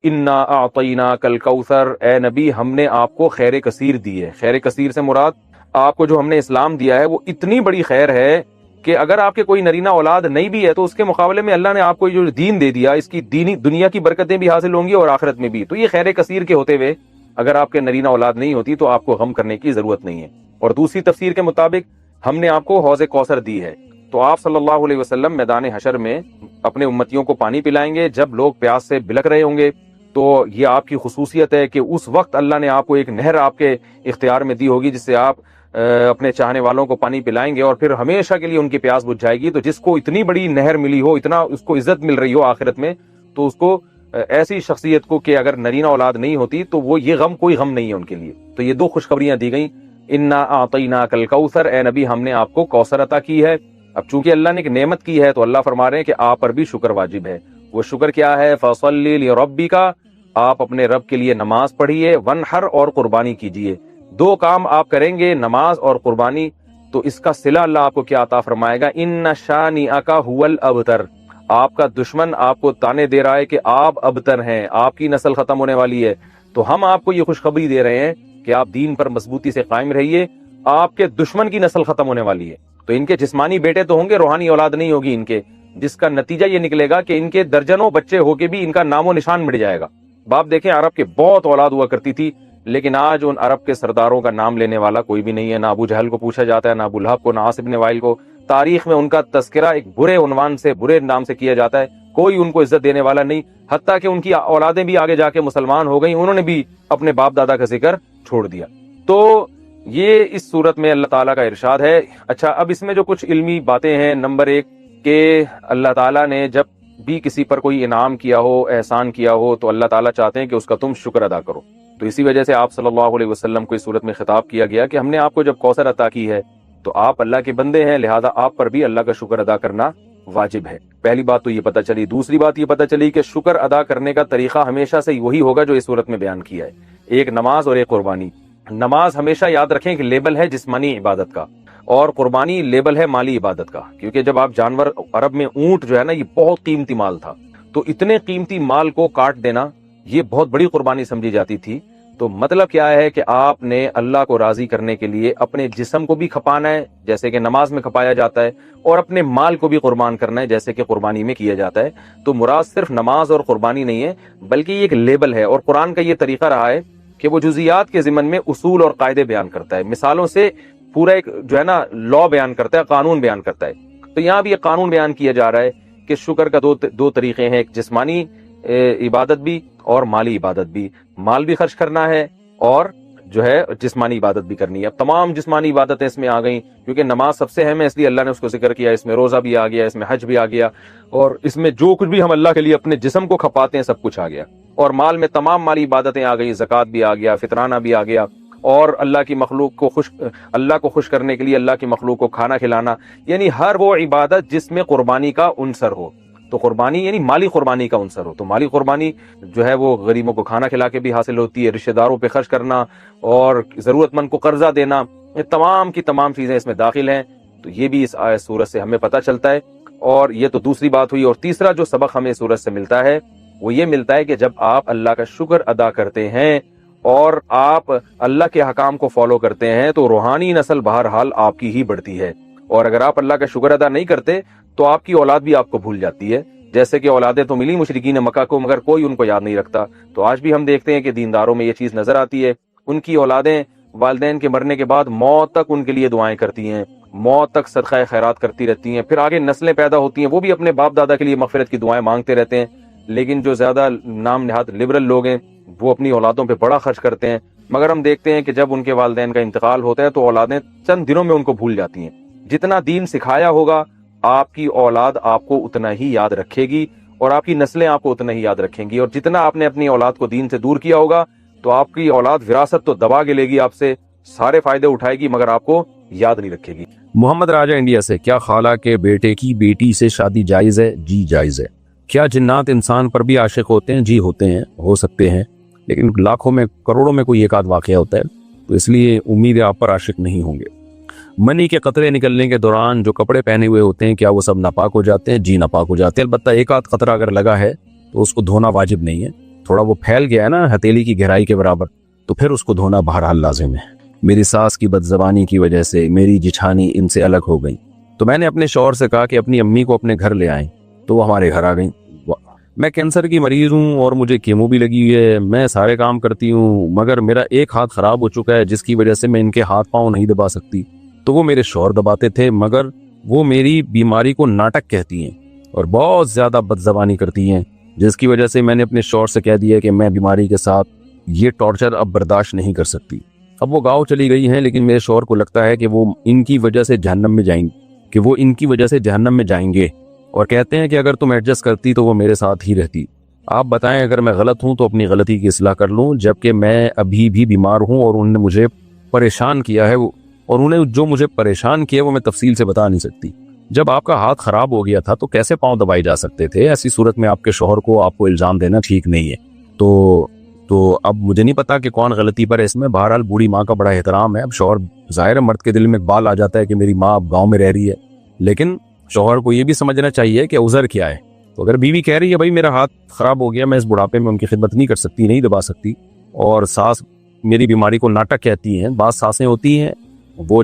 انا اعطیناک الکوثر، اے نبی ہم نے آپ کو خیر کثیر دی ہے۔ خیر کثیر سے مراد آپ کو جو ہم نے اسلام دیا ہے وہ اتنی بڑی خیر ہے کہ اگر آپ کے کوئی نرینہ اولاد نہیں بھی ہے تو اس کے مقابلے میں اللہ نے آپ کو جو دین دے دیا، اس کی دینی دنیا کی برکتیں بھی حاصل ہوں گی اور آخرت میں بھی۔ تو یہ خیر کثیر کے ہوتے ہوئے اگر آپ کے نرینہ اولاد نہیں ہوتی تو آپ کو غم کرنے کی ضرورت نہیں ہے۔ اور دوسری تفسیر کے مطابق ہم نے آپ کو حوض کوثر دی ہے، تو آپ صلی اللہ علیہ وسلم میدان حشر میں اپنے امتیوں کو پانی پلائیں گے جب لوگ پیاس سے بلک رہے ہوں گے۔ تو یہ آپ کی خصوصیت ہے کہ اس وقت اللہ نے آپ کو ایک نہر آپ کے اختیار میں دی ہوگی جس سے آپ اپنے چاہنے والوں کو پانی پلائیں گے اور پھر ہمیشہ کے لیے ان کی پیاس بجھ جائے گی۔ تو جس کو اتنی بڑی نہر ملی ہو، اتنا اس کو عزت مل رہی ہو آخرت میں، تو اس کو ایسی شخصیت کو کہ اگر نرینہ اولاد نہیں ہوتی تو وہ یہ غم کوئی غم نہیں ہے ان کے لیے۔ تو یہ دو خوشخبریاں دی گئیں، انا اعطیناک الکوثر، اے نبی ہم نے آپ کو کوثر عطا کی ہے۔ اب چونکہ اللہ نے ایک نعمت کی ہے تو اللہ فرما رہے ہیں کہ آپ پر بھی شکر واجب ہے۔ وہ شکر کیا ہے؟ فصلی لربک، آپ اپنے رب کے لیے نماز پڑھیے، ونحر اور قربانی کیجیے۔ دو کام آپ کریں گے، نماز اور قربانی، تو اس کا صلہ اللہ آپ کو کیا عطا فرمائے گا؟ ان شانئک ھو الابتر، آپ کا دشمن آپ کو تانے دے رہا ہے کہ آپ ابتر ہیں، آپ کی نسل ختم ہونے والی ہے، تو ہم آپ کو یہ خوشخبری دے رہے ہیں کہ آپ دین پر مضبوطی سے قائم رہیے، آپ کے دشمن کی نسل ختم ہونے والی ہے۔ تو ان کے جسمانی بیٹے تو ہوں گے، روحانی اولاد نہیں ہوگی ان کے، جس کا نتیجہ یہ نکلے گا کہ ان کے درجنوں بچے ہو کے بھی ان کا نام و نشان مٹ جائے گا۔ باپ دیکھیں، عرب کے بہت اولاد ہوا کرتی تھی، لیکن آج ان عرب کے سرداروں کا نام لینے والا کوئی بھی نہیں ہے، نہ ابو جہل کو پوچھا جاتا ہے، نہ ابو لہب کو، نہ عاص بن وائل کو۔ تاریخ میں ان کا تذکرہ ایک برے عنوان سے، برے نام سے کیا جاتا ہے، کوئی ان کو عزت دینے والا نہیں، حتیٰ کہ ان کی اولادیں بھی آگے جا کے مسلمان ہو گئیں، انہوں نے بھی اپنے باپ دادا کا ذکر چھوڑ دیا۔ تو یہ اس صورت میں اللہ تعالیٰ کا ارشاد ہے۔ اچھا، اب اس میں جو کچھ علمی باتیں ہیں، نمبر ایک کہ اللہ تعالیٰ نے جب بھی کسی پر کوئی انعام کیا ہو، احسان کیا ہو، تو اللہ تعالیٰ چاہتے ہیں کہ اس کا تم شکر ادا کرو۔ تو اسی وجہ سے آپ صلی اللہ علیہ وسلم کو اس صورت میں خطاب کیا گیا کہ ہم نے آپ کو جب کوثر عطا کی ہے تو آپ اللہ کے بندے ہیں، لہذا آپ پر بھی اللہ کا شکر ادا کرنا واجب ہے۔ پہلی بات تو یہ پتہ چلی۔ دوسری بات یہ پتہ چلی کہ شکر ادا کرنے کا طریقہ ہمیشہ سے وہی ہوگا جو اس صورت میں بیان کیا ہے، ایک نماز اور ایک قربانی۔ نماز ہمیشہ یاد رکھیں کہ لیبل ہے جسمانی عبادت کا، اور قربانی لیبل ہے مالی عبادت کا، کیونکہ جب آپ جانور، عرب میں اونٹ جو ہے نا، یہ بہت قیمتی مال تھا، تو اتنے قیمتی مال کو کاٹ دینا یہ بہت بڑی قربانی سمجھی جاتی تھی۔ تو مطلب کیا ہے کہ آپ نے اللہ کو راضی کرنے کے لیے اپنے جسم کو بھی کھپانا ہے جیسے کہ نماز میں کھپایا جاتا ہے، اور اپنے مال کو بھی قربان کرنا ہے جیسے کہ قربانی میں کیا جاتا ہے۔ تو مراد صرف نماز اور قربانی نہیں ہے، بلکہ یہ ایک لیبل ہے، اور قرآن کا یہ طریقہ رہا ہے کہ وہ جزیات کے ضمن میں اصول اور قاعدے بیان کرتا ہے، مثالوں سے پورا ایک جو ہے نا لا بیان کرتا ہے، قانون بیان کرتا ہے۔ تو یہاں بھی ایک قانون بیان کیا جا رہا ہے کہ شکر کا دو طریقے ہیں، ایک جسمانی عبادت بھی اور مالی عبادت بھی۔ مال بھی خرچ کرنا ہے اور جو ہے جسمانی عبادت بھی کرنی ہے۔ اب تمام جسمانی عبادتیں اس میں آ گئیں، کیونکہ نماز سب سے اہم ہے اس لیے اللہ نے اس کو ذکر کیا، اس میں روزہ بھی آ گیا، اس میں حج بھی آ گیا، اور اس میں جو کچھ بھی ہم اللہ کے لیے اپنے جسم کو کھپاتے ہیں سب کچھ آ گیا۔ اور مال میں تمام مالی عبادتیں آ گئی، زکوٰۃ بھی آ گیا، فطرانہ بھی آ گیا، اور اللہ کی مخلوق کو اللہ کو خوش کرنے کے لیے اللہ کی مخلوق کو کھانا کھلانا، یعنی ہر وہ عبادت جس میں قربانی کا عنصر ہو۔ تو قربانی یعنی مالی قربانی کا عنصر ہو، تو مالی قربانی جو ہے وہ غریبوں کو کھانا کھلا کے بھی حاصل ہوتی ہے، رشتہ داروں پہ خرچ کرنا اور ضرورت مند کو قرضہ دینا، یہ تمام کی تمام چیزیں اس میں داخل ہیں۔ تو یہ بھی اس آیت سورت سے ہمیں پتہ چلتا ہے، اور یہ تو دوسری بات ہوئی۔ اور تیسرا جو سبق ہمیں سورت سے ملتا ہے وہ یہ ملتا ہے کہ جب آپ اللہ کا شکر ادا کرتے ہیں اور آپ اللہ کے حکام کو فالو کرتے ہیں تو روحانی نسل بہرحال آپ کی ہی بڑھتی ہے، اور اگر آپ اللہ کا شکر ادا نہیں کرتے تو آپ کی اولاد بھی آپ کو بھول جاتی ہے، جیسے کہ اولادیں تو ملی مشرکین مکہ کو مگر کوئی ان کو یاد نہیں رکھتا۔ تو آج بھی ہم دیکھتے ہیں کہ دینداروں میں یہ چیز نظر آتی ہے، ان کی اولادیں والدین کے مرنے کے بعد موت تک ان کے لیے دعائیں کرتی ہیں، موت تک صدقہ خیرات کرتی رہتی ہیں، پھر آگے نسلیں پیدا ہوتی ہیں وہ بھی اپنے باپ دادا کے لیے مغفرت کی دعائیں مانگتے رہتے ہیں، لیکن جو زیادہ نام نہاد لبرل لوگ ہیں وہ اپنی اولادوں پہ بڑا خرچ کرتے ہیں، مگر ہم دیکھتے ہیں کہ جب ان کے والدین کا انتقال ہوتا ہے تو اولادیں چند دنوں میں ان کو بھول جاتی ہیں۔ جتنا دین سکھایا ہوگا آپ کی اولاد آپ کو اتنا ہی یاد رکھے گی، اور آپ کی نسلیں آپ کو اتنا ہی یاد رکھیں گی، اور جتنا آپ نے اپنی اولاد کو دین سے دور کیا ہوگا تو آپ کی اولاد وراثت تو دبا کے لے گی، آپ سے سارے فائدے اٹھائے گی مگر آپ کو یاد نہیں رکھے گی۔ محمد راجہ انڈیا سے، کیا خالہ کے بیٹے کی بیٹی سے شادی جائز ہے؟ جی جائز ہے۔ کیا جنات انسان پر بھی عاشق ہوتے ہیں؟ جی ہوتے ہیں، ہو سکتے ہیں، لیکن لاکھوں میں کروڑوں میں کوئی ایک آدھ واقعہ ہوتا ہے، تو اس لیے امید ہے آپ پر عاشق نہیں ہوں گے۔ منی کے قطرے نکلنے کے دوران جو کپڑے پہنے ہوئے ہوتے ہیں کیا وہ سب ناپاک ہو جاتے ہیں؟ جی ناپاک ہو جاتے ہیں، البتہ ایک آدھ قطرہ اگر لگا ہے تو اس کو دھونا واجب نہیں ہے، تھوڑا وہ پھیل گیا ہے نا ہتھیلی کی گہرائی کے برابر، تو پھر اس کو دھونا بہرحال لازم ہے۔ میری ساس کی بدزبانی کی وجہ سے میری جٹھانی ان سے الگ ہو گئی، تو میں نے اپنے شوہر سے کہا کہ اپنی امی کو اپنے گھر لے آئیں، تو وہ ہمارے گھر آ گئیں۔ میں کینسر کی مریض ہوں اور مجھے کیمو بھی لگی ہوئی ہے، میں سارے کام کرتی ہوں، مگر میرا ایک ہاتھ خراب ہو چکا ہے جس کی وجہ سے میں ان کے ہاتھ پاؤں نہیں دبا سکتی۔ تو وہ میرے شوہر دباتے تھے، مگر وہ میری بیماری کو ناٹک کہتی ہیں اور بہت زیادہ بدزبانی کرتی ہیں، جس کی وجہ سے میں نے اپنے شوہر سے کہہ دیا کہ میں بیماری کے ساتھ یہ ٹارچر اب برداشت نہیں کر سکتی۔ اب وہ گاؤں چلی گئی ہیں، لیکن میرے شوہر کو لگتا ہے کہ وہ ان کی وجہ سے جہنم میں جائیں گے، اور کہتے ہیں کہ اگر تم ایڈجسٹ کرتی تو وہ میرے ساتھ ہی رہتی۔ آپ بتائیں اگر میں غلط ہوں تو اپنی غلطی کی اصلاح کر لوں، جبکہ میں ابھی بھی بیمار ہوں اور انہوں نے مجھے پریشان کیا ہے، اور انہیں جو مجھے پریشان کیا وہ میں تفصیل سے بتا نہیں سکتی۔ جب آپ کا ہاتھ خراب ہو گیا تھا تو کیسے پاؤں دبائے جا سکتے تھے؟ ایسی صورت میں آپ کے شوہر کو آپ کو الزام دینا ٹھیک نہیں ہے۔ تو اب مجھے نہیں پتا کہ کون غلطی پر ہے اس میں، بہرحال بوڑھی ماں کا بڑا احترام ہے۔ اب شوہر ظاہر ہے مرد کے دل میں اقبال آ جاتا ہے کہ میری ماں اب گاؤں میں رہ رہی ہے، لیکن شوہر کو یہ بھی سمجھنا چاہیے کہ عذر کیا ہے۔ تو اگر بیوی کہہ رہی ہے بھائی میرا ہاتھ خراب ہو گیا، میں اس بڑھاپے میں ان کی خدمت نہیں کر سکتی، نہیں دبا سکتی، اور ساس میری بیماری کو ناٹک کہتی ہیں، بعض ساسیں ہوتی ہیں وہ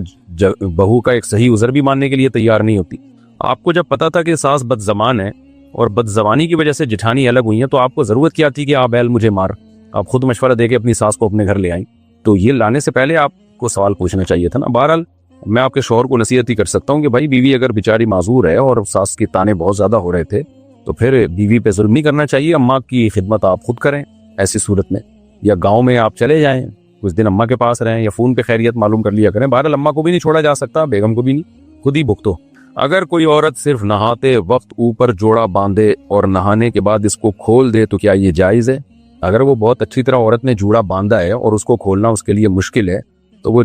بہو کا ایک صحیح عذر بھی ماننے کے لیے تیار نہیں ہوتی۔ آپ کو جب پتا تھا کہ ساس بد زبان ہے اور بد زبانی کی وجہ سے جٹھانی الگ ہوئی ہیں، تو آپ کو ضرورت کیا تھی کہ آپ بیل مجھے مار؟ آپ خود مشورہ دے کے اپنی ساس کو اپنے گھر لے آئیں۔ تو یہ لانے سے پہلے آپ کو سوال پوچھنا چاہیے تھا نا۔ بہرحال میں آپ کے شوہر کو نصیحت ہی کر سکتا ہوں کہ بھائی بیوی اگر بیچاری معذور ہے اور ساس کے تانے بہت زیادہ ہو رہے تھے تو پھر بیوی پہ ظلم نہیں کرنا چاہیے، اماں کی خدمت آپ خود کریں ایسی صورت میں، یا گاؤں میں آپ چلے جائیں کچھ دن اماں کے پاس رہیں، یا فون پہ خیریت معلوم کر لیا کریں۔ بہرحال اماں کو بھی نہیں چھوڑا جا سکتا، بیگم کو بھی نہیں، خود ہی بھگتو۔ اگر کوئی عورت صرف نہاتے وقت اوپر جوڑا باندھے اور نہانے کے بعد اس کو کھول دے تو کیا یہ جائز ہے؟ اگر وہ بہت اچھی طرح عورت نے جوڑا باندھا ہے اور اس کو کھولنا اس کے لیے مشکل ہے تو وہ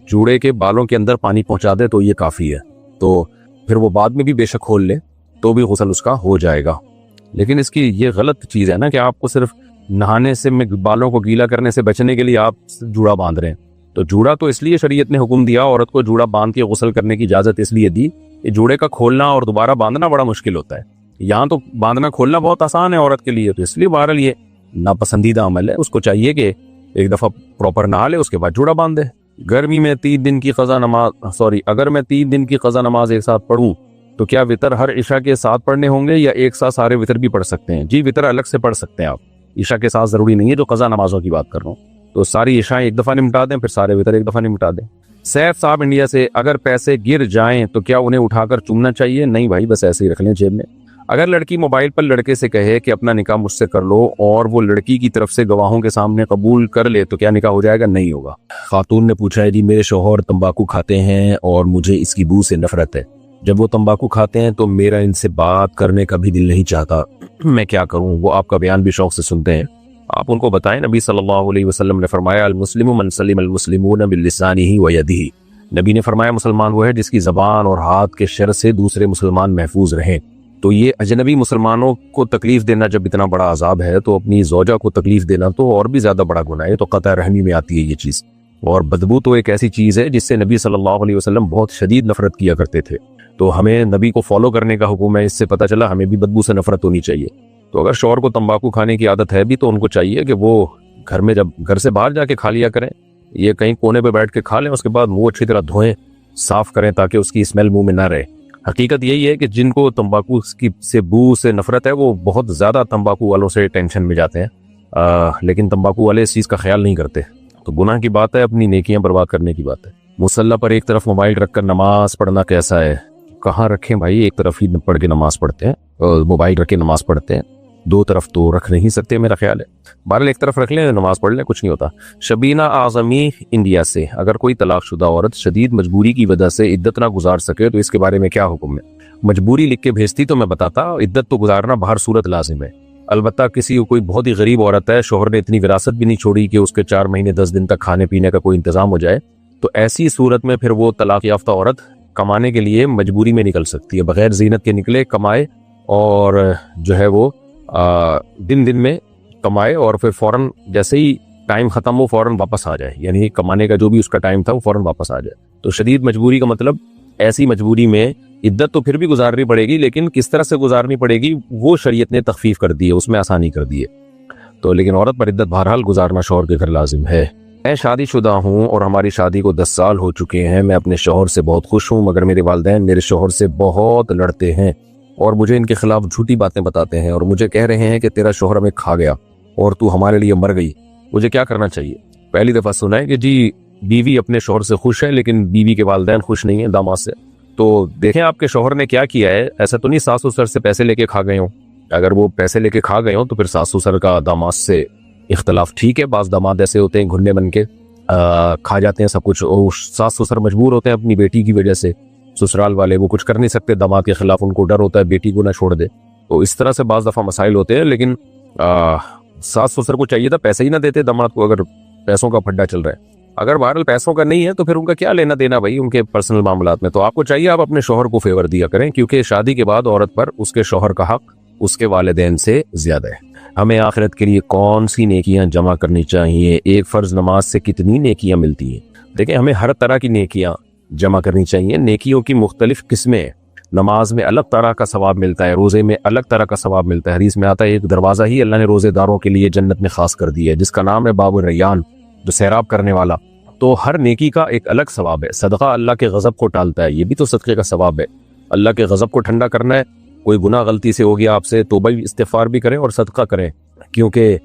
جوڑے کے بالوں کے اندر پانی پہنچا دے تو یہ کافی ہے، تو پھر وہ بعد میں بھی بے شک کھول لے تو بھی غسل اس کا ہو جائے گا۔ لیکن اس کی یہ غلط چیز ہے نا کہ آپ کو صرف نہانے سے بالوں کو گیلا کرنے سے بچنے کے لیے آپ جوڑا باندھ رہے ہیں۔ تو جوڑا تو اس لیے شریعت نے حکم دیا عورت کو جوڑا باندھ کے غسل کرنے کی اجازت اس لیے دی کہ جوڑے کا کھولنا اور دوبارہ باندھنا بڑا مشکل ہوتا ہے، یہاں تو باندھنا کھولنا بہت آسان ہے عورت کے لیے، تو اس لیے بہرحال یہ ناپسندیدہ عمل ہے، اس کو چاہیے کہ ایک دفعہ پراپر نہا لے اس کے بعد جوڑا باندھ دے۔ گرمی میں 3 دن کی اگر میں 3 دن کی قضا نماز ایک ساتھ پڑھوں تو کیا وتر ہر عشاء کے ساتھ پڑھنے ہوں گے یا ایک ساتھ سارے وتر بھی پڑھ سکتے ہیں؟ جی وتر الگ سے پڑھ سکتے ہیں آپ، عشاء کے ساتھ ضروری نہیں ہے، جو قضا نمازوں کی بات کر رہا ہوں تو ساری عشاء ایک دفعہ نمٹا دیں، پھر سارے وتر ایک دفعہ نمٹا دیں۔ سیف صاحب انڈیا سے، اگر پیسے گر جائیں تو کیا انہیں اٹھا کر چومنا چاہیے؟ نہیں بھائی، بس ایسے ہی رکھ لیں جیب میں۔ اگر لڑکی موبائل پر لڑکے سے کہے کہ اپنا نکاح مجھ سے کر لو اور وہ لڑکی کی طرف سے گواہوں کے سامنے قبول کر لے تو کیا نکاح ہو جائے گا؟ نہیں ہوگا۔ خاتون نے پوچھا ہے جی میرے شوہر تمباکو کھاتے ہیں اور مجھے اس کی بو سے نفرت ہے، جب وہ تمباکو کھاتے ہیں تو میرا ان سے بات کرنے کا بھی دل نہیں چاہتا، میں کیا کروں؟ وہ آپ کا بیان بھی شوق سے سنتے ہیں، آپ ان کو بتائیں نبی صلی اللہ علیہ وسلم نے فرمایا المسلم من سلم المسلمون بلسانہ ویدہ، نبی نے فرمایا مسلمان وہ ہے جس کی زبان اور ہاتھ کے شر سے دوسرے مسلمان محفوظ رہیں۔ تو یہ اجنبی مسلمانوں کو تکلیف دینا جب اتنا بڑا عذاب ہے تو اپنی زوجہ کو تکلیف دینا تو اور بھی زیادہ بڑا گناہ ہے، تو قطع رحمی میں آتی ہے یہ چیز۔ اور بدبو تو ایک ایسی چیز ہے جس سے نبی صلی اللہ علیہ وسلم بہت شدید نفرت کیا کرتے تھے، تو ہمیں نبی کو فالو کرنے کا حکم ہے، اس سے پتہ چلا ہمیں بھی بدبو سے نفرت ہونی چاہیے۔ تو اگر شوہر کو تمباکو کھانے کی عادت ہے بھی تو ان کو چاہیے کہ وہ گھر میں جب گھر سے باہر جا کے کھا لیا کریں، یہ کہیں کونے پہ بیٹھ کے کھا لیں، اس کے بعد منہ اچھی طرح دھوئیں، صاف کریں تاکہ اس کی اسمیل منہ میں نہ رہے۔ حقیقت یہی ہے کہ جن کو تمباکو سے بو سے نفرت ہے وہ بہت زیادہ تمباکو والوں سے ٹینشن میں جاتے ہیں، لیکن تمباکو والے اس چیز کا خیال نہیں کرتے، تو گناہ کی بات ہے، اپنی نیکیاں برباد کرنے کی بات ہے۔ مصلی پر ایک طرف موبائل رکھ کر نماز پڑھنا کیسا ہے؟ کہاں رکھیں بھائی، ایک طرف ہی پڑھ کے نماز پڑھتے ہیں، موبائل رکھ کے نماز پڑھتے ہیں، دو طرف تو رکھ نہیں سکتے میرا خیال ہے، بہرحال ایک طرف رکھ لیں نماز پڑھ لیں، کچھ نہیں ہوتا۔ شبینہ اعظمی انڈیا سے، اگر کوئی طلاق شدہ عورت شدید مجبوری کی وجہ سے عدت نہ گزار سکے تو اس کے بارے میں کیا حکم ہے؟ مجبوری لکھ کے بھیجتی تو میں بتاتا، عدت تو گزارنا بہر صورت لازم ہے، البتہ کسی کوئی بہت ہی غریب عورت ہے، شوہر نے اتنی وراثت بھی نہیں چھوڑی کہ اس کے 4 مہینے 10 دن تک کھانے پینے کا کوئی انتظام ہو جائے، تو ایسی صورت میں پھر وہ طلاق یافتہ عورت کمانے کے لیے مجبوری میں نکل سکتی ہے، بغیر زینت کے نکلے، کمائے، اور جو ہے وہ دن دن میں کمائے اور پھر فوراً جیسے ہی ٹائم ختم ہو فوراً واپس آ جائے، یعنی کمانے کا جو بھی اس کا ٹائم تھا وہ فوراً واپس آ جائے۔ تو شدید مجبوری کا مطلب ایسی مجبوری میں عدت تو پھر بھی گزارنی پڑے گی، لیکن کس طرح سے گزارنی پڑے گی وہ شریعت نے تخفیف کر دی ہے، اس میں آسانی کر دی ہے۔ تو لیکن عورت پر عدت بہرحال گزارنا شوہر کے گھر لازم ہے۔ میں شادی شدہ ہوں اور ہماری شادی کو 10 سال ہو چکے ہیں۔ میں اپنے شوہر سے بہت خوش ہوں، مگر میرے والدین میرے شوہر سے بہت لڑتے ہیں اور مجھے ان کے خلاف جھوٹی باتیں بتاتے ہیں اور مجھے کہہ رہے ہیں کہ تیرا شوہر ہمیں کھا گیا اور تو ہمارے لیے مر گئی۔ مجھے کیا کرنا چاہیے؟ پہلی دفعہ سنا ہے کہ جی بیوی اپنے شوہر سے خوش ہے لیکن بیوی کے والدین خوش نہیں ہیں داماد سے۔ تو دیکھیں آپ کے شوہر نے کیا کیا ہے، ایسا تو نہیں ساس سسر سے پیسے لے کے کھا گئے ہوں۔ اگر وہ پیسے لے کے کھا گئے ہوں تو پھر ساس سسر کا داماد سے اختلاف ٹھیک ہے۔ بعض داماد ایسے ہوتے ہیں گھننے بن کے کھا جاتے ہیں سب کچھ، اور ساس سسر مجبور ہوتے ہیں اپنی بیٹی کی وجہ سے، سسرال والے وہ کچھ کر نہیں سکتے داماد کے خلاف، ان کو ڈر ہوتا ہے بیٹی کو نہ چھوڑ دے، تو اس طرح سے بعض دفعہ مسائل ہوتے ہیں۔ لیکن ساس سسر کو چاہیے تھا پیسے ہی نہ دیتے داماد کو اگر پیسوں کا پھڈا چل رہا ہے۔ اگر بہرحال پیسوں کا نہیں ہے تو پھر ان کا کیا لینا دینا بھائی ان کے پرسنل معاملات میں، تو آپ کو چاہیے آپ اپنے شوہر کو فیور دیا کریں، کیونکہ شادی کے بعد عورت پر اس کے شوہر کا حق اس کے والدین سے زیادہ ہے۔ ہمیں آخرت کے لیے کون سی نیکیاں جمع کرنی چاہیے؟ ایک فرض نماز سے کتنی نیکیاں ملتی ہیں؟ دیکھیں ہمیں ہر طرح کی نیکیاں جمع کرنی چاہیے۔ نیکیوں کی مختلف قسمیں، نماز میں الگ طرح کا ثواب ملتا ہے، روزے میں الگ طرح کا ثواب ملتا ہے۔ حدیث میں آتا ہے ایک دروازہ ہی اللہ نے روزے داروں کے لیے جنت میں خاص کر دیا ہے جس کا نام ہے باب الریان، جو سیراب کرنے والا۔ تو ہر نیکی کا ایک الگ ثواب ہے۔ صدقہ اللہ کے غضب کو ٹالتا ہے، یہ بھی تو صدقے کا ثواب ہے۔ اللہ کے غضب کو ٹھنڈا کرنا ہے، کوئی گناہ غلطی سے ہو گیا آپ سے، توبہ استغفار بھی کریں اور صدقہ کریں، کیونکہ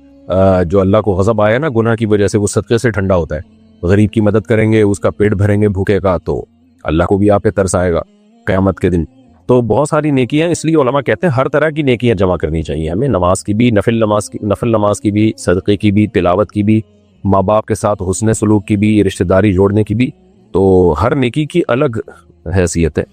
جو اللہ کو غضب آیا نا گناہ کی وجہ سے وہ صدقے سے ٹھنڈا ہوتا ہے۔ غریب کی مدد کریں گے، اس کا پیٹ بھریں گے بھوکے کا، تو اللہ کو بھی آپ پہ ترس آئے گا قیامت کے دن۔ تو بہت ساری نیکیاں، اس لیے علماء کہتے ہیں ہر طرح کی نیکیاں جمع کرنی چاہیے ہمیں، نماز کی بھی، نفل نماز کی بھی، صدقے کی بھی، تلاوت کی بھی، ماں باپ کے ساتھ حسن سلوک کی بھی، رشتہ داری جوڑنے کی بھی۔ تو ہر نیکی کی الگ حیثیت ہے۔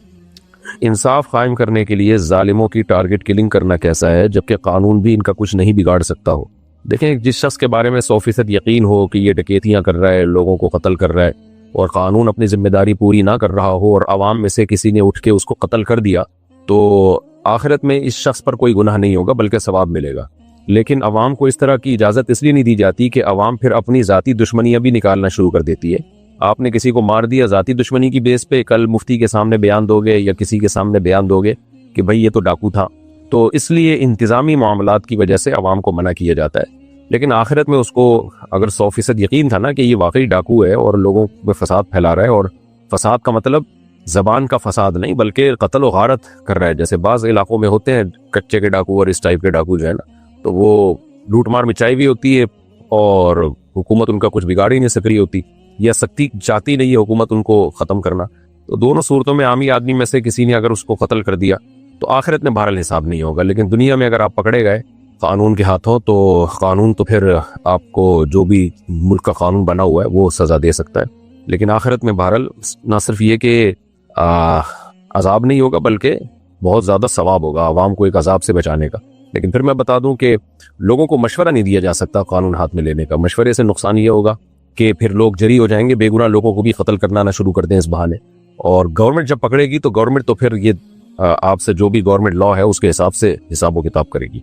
انصاف قائم کرنے کے لیے ظالموں کی ٹارگٹ کلنگ کرنا کیسا ہے جبکہ قانون بھی ان کا کچھ نہیں بگاڑ سکتا ہو؟ دیکھیں جس شخص کے بارے میں 100% یقین ہو کہ یہ ڈکیتیاں کر رہا ہے، لوگوں کو قتل کر رہا ہے، اور قانون اپنی ذمہ داری پوری نہ کر رہا ہو اور عوام میں سے کسی نے اٹھ کے اس کو قتل کر دیا، تو آخرت میں اس شخص پر کوئی گناہ نہیں ہوگا بلکہ ثواب ملے گا۔ لیکن عوام کو اس طرح کی اجازت اس لیے نہیں دی جاتی کہ عوام پھر اپنی ذاتی دشمنیاں بھی نکالنا شروع کر دیتی ہے۔ آپ نے کسی کو مار دیا ذاتی دشمنی کی بیس پہ، کل مفتی کے سامنے بیان دو گے یا کسی کے سامنے بیان دو گے کہ بھائی یہ تو ڈاکو تھا، تو اس لیے انتظامی معاملات کی وجہ سے عوام کو منع کیا جاتا ہے۔ لیکن آخرت میں اس کو اگر 100% یقین تھا نا کہ یہ واقعی ڈاکو ہے اور لوگوں میں فساد پھیلا رہا ہے، اور فساد کا مطلب زبان کا فساد نہیں بلکہ قتل و غارت کر رہا ہے، جیسے بعض علاقوں میں ہوتے ہیں کچے کے ڈاکو اور اس ٹائپ کے ڈاکو جو ہے نا، تو وہ لوٹ مار مچائی بھی ہوتی ہے اور حکومت ان کا کچھ بگاڑ ہی نہیں سک رہی ہوتی، یا سختی چاہتی نہیں ہے حکومت ان کو ختم کرنا۔ تو دونوں صورتوں میں عامی آدمی میں سے کسی نے اگر اس کو قتل کر دیا تو آخرت میں بہرحال حساب نہیں ہوگا، لیکن دنیا میں اگر آپ پکڑے گئے قانون کے ہاتھوں تو قانون تو پھر آپ کو جو بھی ملک کا قانون بنا ہوا ہے وہ سزا دے سکتا ہے، لیکن آخرت میں بہرحال نہ صرف یہ کہ عذاب نہیں ہوگا بلکہ بہت زیادہ ثواب ہوگا عوام کو ایک عذاب سے بچانے کا۔ لیکن پھر میں بتا دوں کہ لوگوں کو مشورہ نہیں دیا جا سکتا قانون ہاتھ میں لینے کا۔ مشورے سے نقصان یہ ہوگا کہ پھر لوگ جری ہو جائیں گے، بے گناہ لوگوں کو بھی قتل کرنا نہ شروع کر دیں اس بہانے، اور گورنمنٹ جب پکڑے گی تو گورنمنٹ تو پھر یہ آپ سے جو بھی گورنمنٹ لا ہے اس کے حساب سے حساب و کتاب کرے گی۔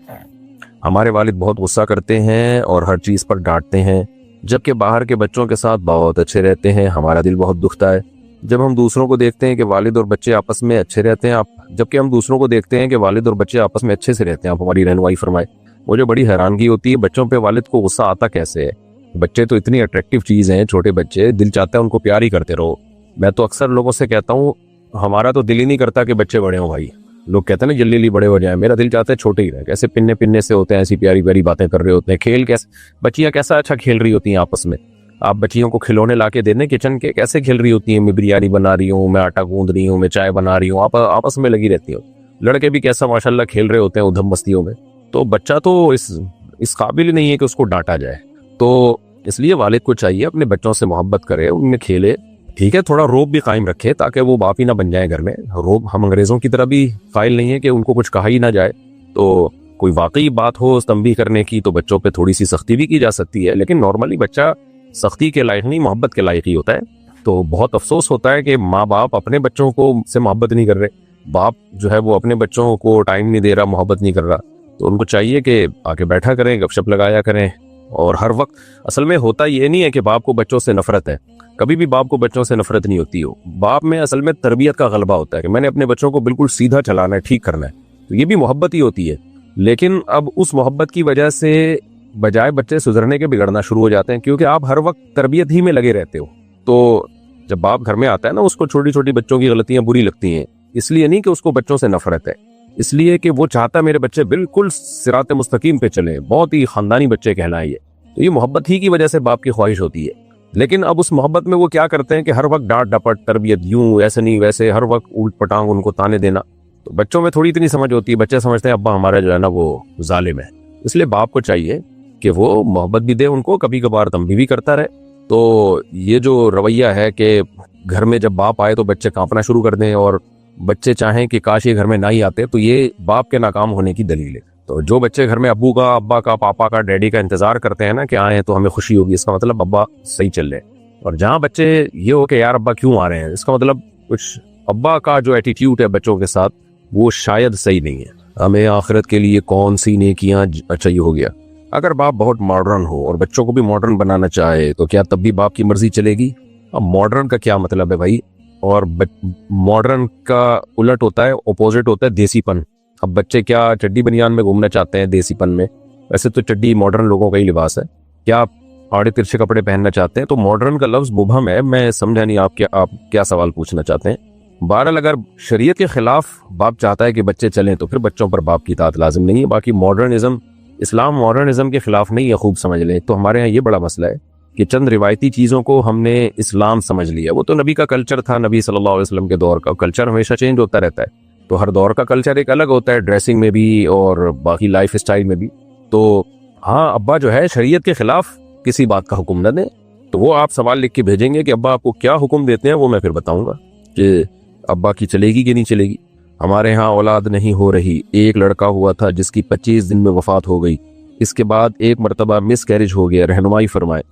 ہمارے والد بہت غصہ کرتے ہیں اور ہر چیز پر ڈانٹتے ہیں، جبکہ باہر کے بچوں کے ساتھ بہت اچھے رہتے ہیں، ہمارا دل بہت دکھتا ہے جب ہم دوسروں کو دیکھتے ہیں کہ والد اور بچے آپس میں اچھے رہتے ہیں، جبکہ ہم دوسروں کو دیکھتے ہیں کہ والد اور بچے آپس میں اچھے سے رہتے ہیں۔ آپ ہماری رہنمائی فرمائے۔ مجھے بڑی حیرانگی ہوتی ہے بچوں پہ والد کو غصہ آتا کیسے ہے؟ بچے تو اتنی اٹریکٹیو چیز ہیں، چھوٹے بچے، دل چاہتا ہے ان کو پیار ہی کرتے رہو۔ میں تو اکثر لوگوں سے کہتا ہوں ہمارا تو دل ہی نہیں کرتا کہ بچے بڑے ہوں بھائی، لوگ کہتے ہیں نا جلدی بڑے ہو جائیں، میرا دل چاہتا ہے چھوٹے ہی رہیں، کیسے پننے پننے سے ہوتے ہیں، ایسی پیاری پیاری باتیں کر رہے ہوتے ہیں، کھیل کیسے بچیاں کیسا اچھا کھیل رہی ہوتی ہیں آپس میں۔ آپ بچیوں کو کھلونے لا کے دینے کچن کے، کیسے کھیل رہی ہوتی ہیں، میں بریانی بنا رہی ہوں، میں آٹا گوندھ رہی ہوں، میں چائے بنا رہی ہوں، آپ آپس میں لگی رہتی ہوں۔ لڑکے بھی کیسا ماشاءاللہ کھیل رہے ہوتے ہیں ادھم مستیوں میں۔ تو بچہ تو اس قابل ہی نہیں ہے کہ اس کو ڈانٹا جائے، تو اس لیے والد کو چاہیے اپنے بچوں سے محبت کرے، ان میں کھیلے، ٹھیک ہے، تھوڑا روب بھی قائم رکھے تاکہ وہ باپ ہی نہ بن جائیں گھر میں۔ روب ہم انگریزوں کی طرح بھی قائل نہیں ہے کہ ان کو کچھ کہا ہی نہ جائے، تو کوئی واقعی بات ہو تنبیہ کرنے کی تو بچوں پہ تھوڑی سی سختی بھی کی جا سکتی ہے، لیکن نارملی بچہ سختی کے لائق نہیں، محبت کے لائق ہی ہوتا ہے۔ تو بہت افسوس ہوتا ہے کہ ماں باپ اپنے بچوں کو سے محبت نہیں کر رہے، باپ جو ہے وہ اپنے بچوں کو ٹائم نہیں دے رہا، محبت نہیں کر رہا، تو ان کو چاہیے کہ آ کے بیٹھا کریں، گپ شپ لگایا کریں۔ اور ہر وقت اصل میں ہوتا یہ نہیں ہے کہ باپ کو بچوں سے نفرت ہے، کبھی بھی باپ کو بچوں سے نفرت نہیں ہوتی ہو، باپ میں اصل میں تربیت کا غلبہ ہوتا ہے کہ میں نے اپنے بچوں کو بالکل سیدھا چلانا ہے، ٹھیک کرنا ہے، تو یہ بھی محبت ہی ہوتی ہے۔ لیکن اب اس محبت کی وجہ سے بجائے بچے سدھرنے کے بگڑنا شروع ہو جاتے ہیں، کیونکہ آپ ہر وقت تربیت ہی میں لگے رہتے ہو۔ تو جب باپ گھر میں آتا ہے نا، اس کو چھوٹی چھوٹی بچوں کی غلطیاں بری لگتی ہیں، اس لیے نہیں کہ اس کو بچوں سے نفرت ہے، اس لیے کہ وہ چاہتا ہے میرے بچے بالکل صراط مستقیم پہ چلیں، بہت ہی خاندانی بچے کہلائیں یہ۔ تو یہ محبت ہی کی وجہ سے باپ کی خواہش ہوتی ہے۔ لیکن اب اس محبت میں وہ کیا کرتے ہیں کہ ہر وقت ڈانٹ ڈپٹ، تربیت یوں ایسے نہیں ویسے، ہر وقت الٹ پٹانگ ان کو تانے دینا۔ تو بچوں میں تھوڑی اتنی سمجھ ہوتی ہے، بچے سمجھتے ہیں ابا ہمارا جو ہے نا وہ ظالم ہے۔ اس لیے باپ کو چاہیے کہ وہ محبت بھی دے ان کو، کبھی کبھار تنبیہ بھی کرتا رہے۔ تو یہ جو رویہ ہے کہ گھر میں جب باپ آئے تو بچے کانپنا شروع کر دیں اور بچے چاہیں کہ کاش یہ گھر میں نہ ہی آتے، تو یہ باپ کے ناکام ہونے کی دلیل ہے۔ تو جو بچے گھر میں ابو کا، ابا کا، پاپا کا، ڈیڈی کا انتظار کرتے ہیں نا کہ آئے تو ہمیں خوشی ہوگی، اس کا مطلب ابا صحیح چل رہے۔ اور جہاں بچے یہ ہو کہ یار ابا کیوں آ رہے ہیں، اس کا مطلب کچھ ابا کا جو ایٹیٹیوڈ ہے بچوں کے ساتھ وہ شاید صحیح نہیں ہے۔ ہمیں آخرت کے لیے کون سی نیکیاں، اچھا یہ ہو گیا۔ اگر باپ بہت ماڈرن ہو اور بچوں کو بھی ماڈرن بنانا چاہے تو کیا تب بھی باپ کی مرضی چلے گی؟ اب ماڈرن کا کیا مطلب ہے بھائی؟ اور ماڈرن کا الٹ ہوتا ہے، اپوزٹ ہوتا ہے دیسی پن۔ اب بچے کیا چڈی بنیان میں گھومنا چاہتے ہیں دیسی پن میں؟ ویسے تو چڈی ماڈرن لوگوں کا ہی لباس ہے۔ کیا آپ آڑے ترچھے کپڑے پہننا چاہتے ہیں؟ تو ماڈرن کا لفظ مبہم ہے، میں سمجھا نہیں آپ کیا سوال پوچھنا چاہتے ہیں۔ بہرحال اگر شریعت کے خلاف باپ چاہتا ہے کہ بچے چلیں تو پھر بچوں پر باپ کی اطاعت لازم نہیں ہے۔ باقی ماڈرنزم، اسلام ماڈرنزم کے خلاف نہیں ہے، خوب سمجھ لیں۔ تو ہمارے ہاں یہ بڑا مسئلہ ہے کہ چند روایتی چیزوں کو ہم نے اسلام سمجھ لیا۔ وہ تو نبی کا کلچر تھا، نبی صلی اللہ علیہ وسلم کے دور کا کلچر ہمیشہ چینج ہوتا رہتا ہے، تو ہر دور کا کلچر ایک الگ ہوتا ہے، ڈریسنگ میں بھی اور باقی لائف اسٹائل میں بھی۔ تو ہاں ابا جو ہے شریعت کے خلاف کسی بات کا حکم نہ دیں، تو وہ آپ سوال لکھ کے بھیجیں گے کہ ابا آپ کو کیا حکم دیتے ہیں، وہ میں پھر بتاؤں گا کہ ابا کی چلے گی کہ نہیں چلے گی۔ ہمارے ہاں اولاد نہیں ہو رہی، ایک لڑکا ہوا تھا جس کی 25 دن میں وفات ہو گئی، اس کے بعد ایک مرتبہ مس کیریج ہو گیا، رہنمائی فرمائے۔